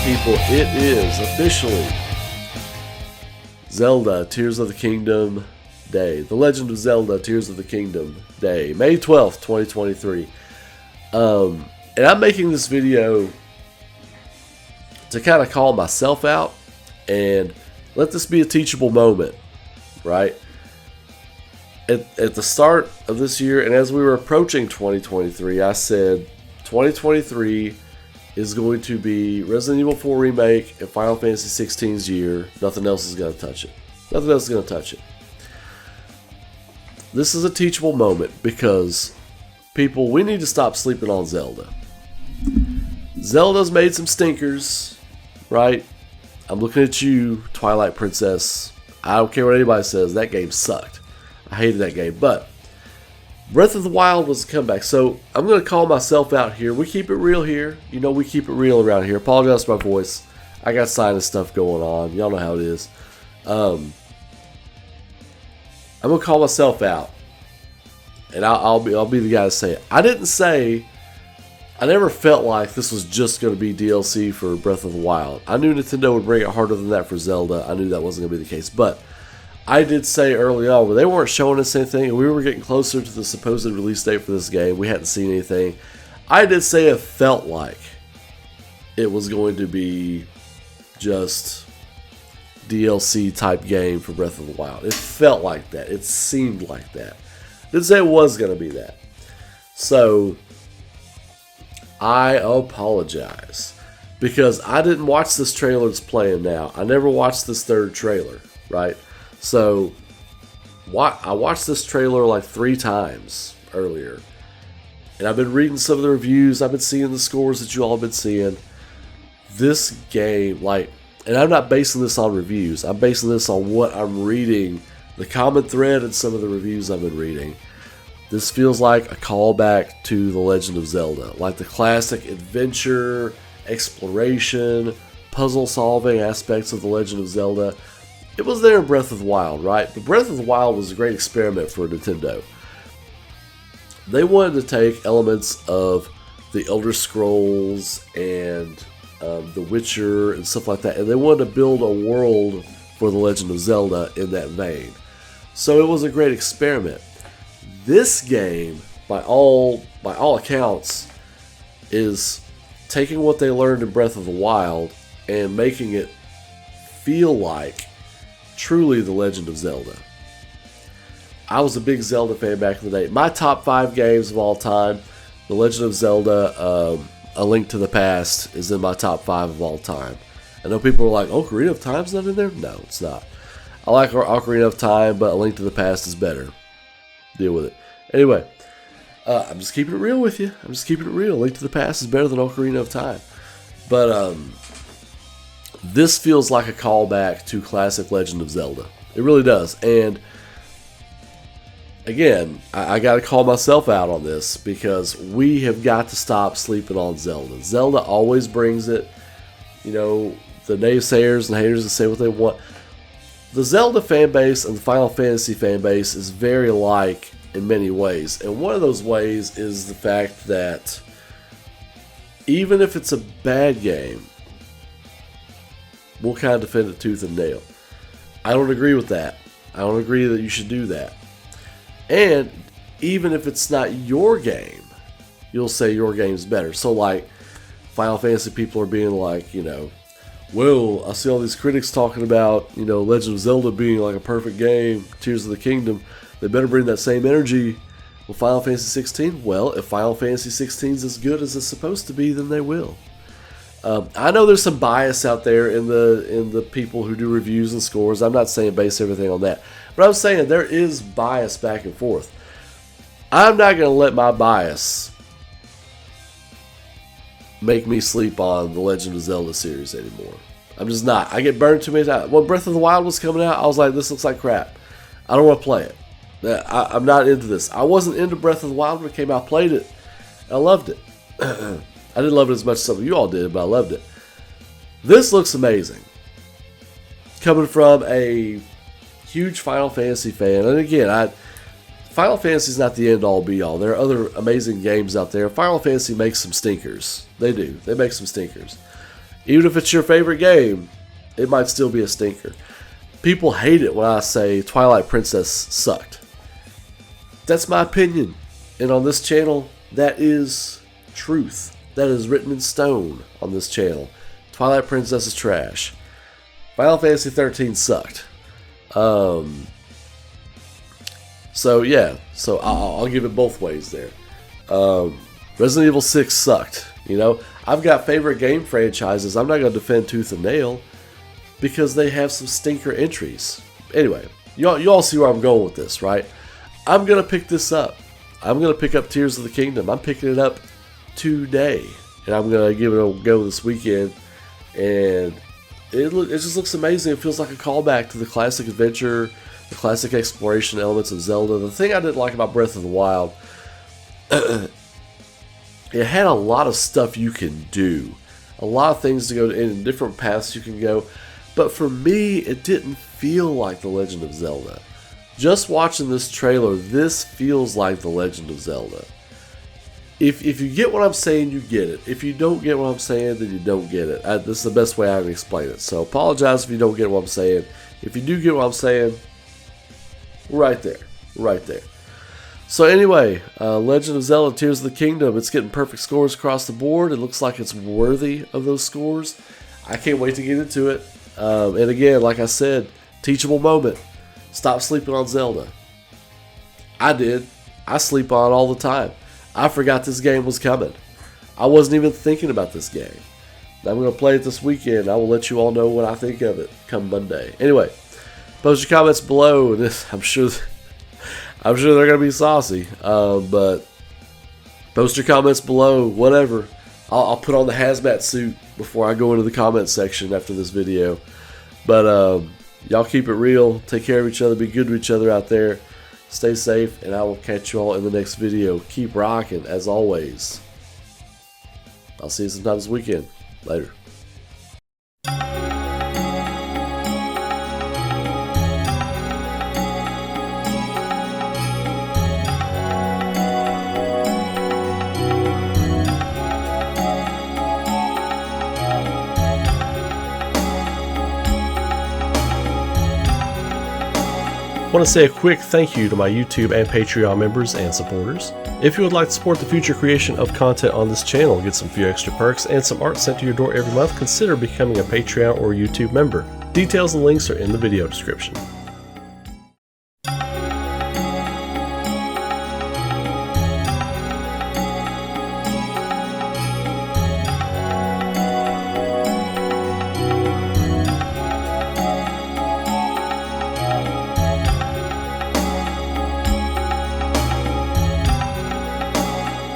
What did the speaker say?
people, it is officially Zelda Tears of the Kingdom Day. The Legend of Zelda Tears of the Kingdom Day. May 12th, 2023. And I'm making this video to kind of call myself out and let this be a teachable moment, right? At the start of this year, and as we were approaching 2023, I said 2023 is going to be Resident Evil 4 Remake and Final Fantasy 16's year. Nothing else is going to touch it. Nothing else is going to touch it. This is a teachable moment because, people, we need to stop sleeping on Zelda. Zelda's made some stinkers, right? I'm looking at you, Twilight Princess. I don't care what anybody says. That game sucked. I hated that game. But Breath of the Wild was a comeback. So I'm going to call myself out here. We keep it real here. You know, we keep it real around here. Apologize for my voice. I got sinus stuff going on. Y'all know how it is. I'm going to call myself out. And I'll be the guy to say it. I never felt like this was just going to be DLC for Breath of the Wild. I knew Nintendo would bring it harder than that for Zelda. I knew that wasn't going to be the case. But I did say early on, where they weren't showing us anything, and we were getting closer to the supposed release date for this game. We hadn't seen anything. I did say it felt like it was going to be just DLC type game for Breath of the Wild. It felt like that. It seemed like that. Didn't say it was going to be that. So I apologize because I didn't watch this trailer that's playing now. I never watched this third trailer, right? So I watched this trailer like 3 times earlier. And I've been reading some of the reviews. I've been seeing the scores that you all have been seeing. This game, and I'm not basing this on reviews. I'm basing this on what I'm reading, the common thread in some of the reviews I've been reading. This feels like a callback to The Legend of Zelda. Like the classic adventure, exploration, puzzle-solving aspects of The Legend of Zelda. It was there in Breath of the Wild, right? But Breath of the Wild was a great experiment for Nintendo. They wanted to take elements of the Elder Scrolls and The Witcher and stuff like that, and they wanted to build a world for The Legend of Zelda in that vein. So it was a great experiment. This game, by all accounts, is taking what they learned in Breath of the Wild and making it feel like truly The Legend of Zelda. I was a big Zelda fan back in the day. My top 5 games of all time, The Legend of Zelda, A Link to the Past is in my top 5 of all time. I know people are like, Ocarina of Time's not in there? No, it's not. I like Ocarina of Time, but A Link to the Past is better. Deal with it. Anyway, I'm just keeping it real with you. I'm just keeping it real. Link to the Past is better than Ocarina of Time. But this feels like a callback to classic Legend of Zelda. It really does. And again, I got to call myself out on this because we have got to stop sleeping on Zelda. Zelda always brings it. You know, the naysayers and haters that say what they want. The Zelda fan base and the Final Fantasy fan base is very alike in many ways. And one of those ways is the fact that even if it's a bad game, we'll kind of defend it tooth and nail. I don't agree with that. I don't agree that you should do that. And even if it's not your game, you'll say your game's better. So like, Final Fantasy people are being like, well, I see all these critics talking about, Legend of Zelda being like a perfect game, Tears of the Kingdom. They better bring that same energy with Final Fantasy 16. Well, if Final Fantasy 16 is as good as it's supposed to be, then they will. I know there's some bias out there in the people who do reviews and scores. I'm not saying base everything on that. But I'm saying there is bias back and forth. I'm not going to let my bias make me sleep on the Legend of Zelda series anymore. I'm just not. I get burned too many times. When Breath of the Wild was coming out, I was like, this looks like crap. I don't want to play it. I'm not into this. I wasn't into Breath of the Wild when it came out. I played it. I loved it. I didn't love it as much as some of you all did, but I loved it. This looks amazing. Coming from a huge Final Fantasy fan. And again, Final Fantasy is not the end-all be-all. There are other amazing games out there. Final Fantasy makes some stinkers. They do. They make some stinkers. Even if it's your favorite game, it might still be a stinker. People hate it when I say Twilight Princess sucked. That's my opinion. And on this channel, that is truth. That is written in stone on this channel. Twilight Princess is trash. Final Fantasy 13 sucked. So yeah, so I'll give it both ways there. Resident Evil 6 sucked. You know, I've got favorite game franchises. I'm not going to defend tooth and nail because they have some stinker entries. Anyway, you all see where I'm going with this, right? I'm going to pick this up. I'm going to pick up Tears of the Kingdom. I'm picking it up today, and I'm going to give it a go this weekend. And it just looks amazing. It feels like a callback to the classic adventure, the classic exploration elements of Zelda. The thing I didn't like about Breath of the Wild, it had a lot of stuff you can do, a lot of things to go in different paths you can go. But for me, it didn't feel like The Legend of Zelda. Just watching this trailer, this feels like The Legend of Zelda. If you get what I'm saying, you get it. If you don't get what I'm saying, then you don't get it. This is the best way I can explain it. So apologize if you don't get what I'm saying. If you do get what I'm saying, right there. Right there. So anyway, Legend of Zelda Tears of the Kingdom, it's getting perfect scores across the board. It looks like it's worthy of those scores. I can't wait to get into it. And again, like I said, teachable moment. Stop sleeping on Zelda. I did. I sleep on it all the time. I forgot this game was coming. I wasn't even thinking about this game. I'm going to play it this weekend. I will let you all know what I think of it come Monday. Anyway, post your comments below. I'm sure they're going to be saucy. But post your comments below. Whatever. I'll put on the hazmat suit before I go into the comments section after this video. But y'all keep it real. Take care of each other. Be good to each other out there. Stay safe, and I will catch you all in the next video. Keep rocking, as always. I'll see you sometime this weekend. Later. I want to say a quick thank you to my YouTube and Patreon members and supporters. If you would like to support the future creation of content on this channel, get some few extra perks and some art sent to your door every month, consider becoming a Patreon or YouTube member. Details and links are in the video description.